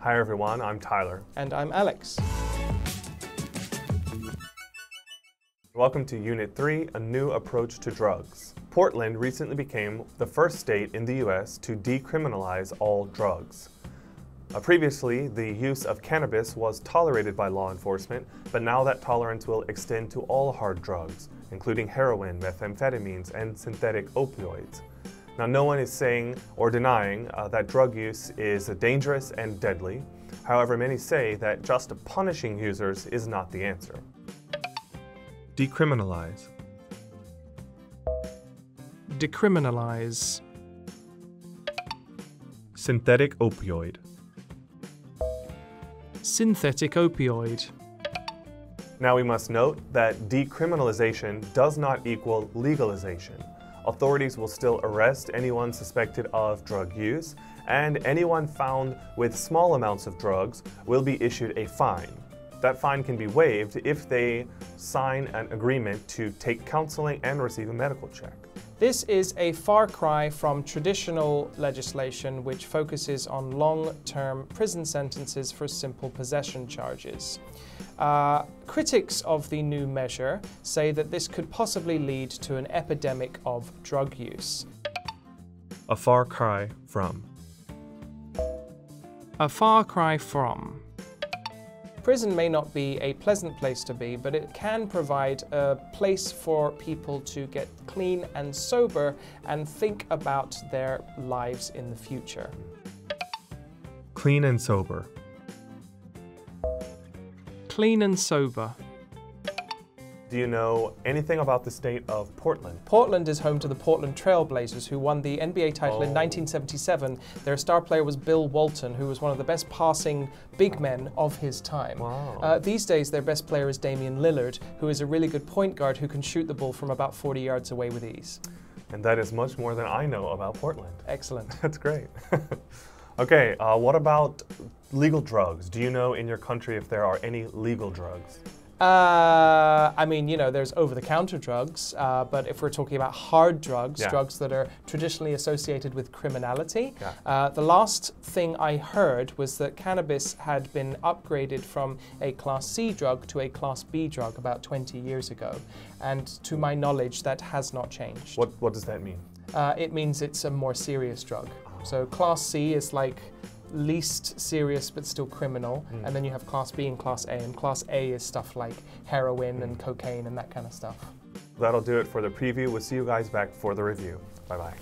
Hi everyone, I'm Tyler. And I'm Alex. Welcome to Unit 3, A New Approach to Drugs. Portland recently became the first state in the US to decriminalize all drugs. Previously, the use of cannabis was tolerated by law enforcement, but now that tolerance will extend to all hard drugs, including heroin, methamphetamines, and synthetic opioids. Now, no one is saying or denying that drug use is dangerous and deadly. However, many say that just punishing users is not the answer. Decriminalize. Decriminalize. Synthetic opioid. Synthetic opioid. Now we must note that decriminalization does not equal legalization. Authorities will still arrest anyone suspected of drug use, and anyone found with small amounts of drugs will be issued a fine. That fine can be waived if they sign an agreement to take counseling and receive a medical check. This is a far cry from traditional legislation which focuses on long-term prison sentences for simple possession charges. Critics of the new measure say that this could possibly lead to an epidemic of drug use. A far cry from. A far cry from. Prison may not be a pleasant place to be, but it can provide a place for people to get clean and sober and think about their lives in the future. Clean and sober. Clean and sober. Do you know anything about the state of Portland? Portland is home to the Portland Trail Blazers, who won the NBA title in 1977. Their star player was Bill Walton, who was one of the best passing big men of his time. Wow. These days, their best player is Damian Lillard, who is a really good point guard who can shoot the ball from about 40 yards away with ease. And that is much more than I know about Portland. Excellent. That's great. Okay, what about legal drugs? Do you know in your country if there are any legal drugs? I mean, you know, there's over-the-counter drugs, but if we're talking about hard drugs, drugs that are traditionally associated with criminality, the last thing I heard was that cannabis had been upgraded from a Class C drug to a Class B drug about 20 years ago. And to my knowledge, that has not changed. What does that mean? It means it's a more serious drug. So Class C is like least serious but still criminal, and then you have Class B and Class A, and Class A is stuff like heroin and cocaine and that kind of stuff. That'll do it for the preview. We'll see you guys back for the review. Bye-bye.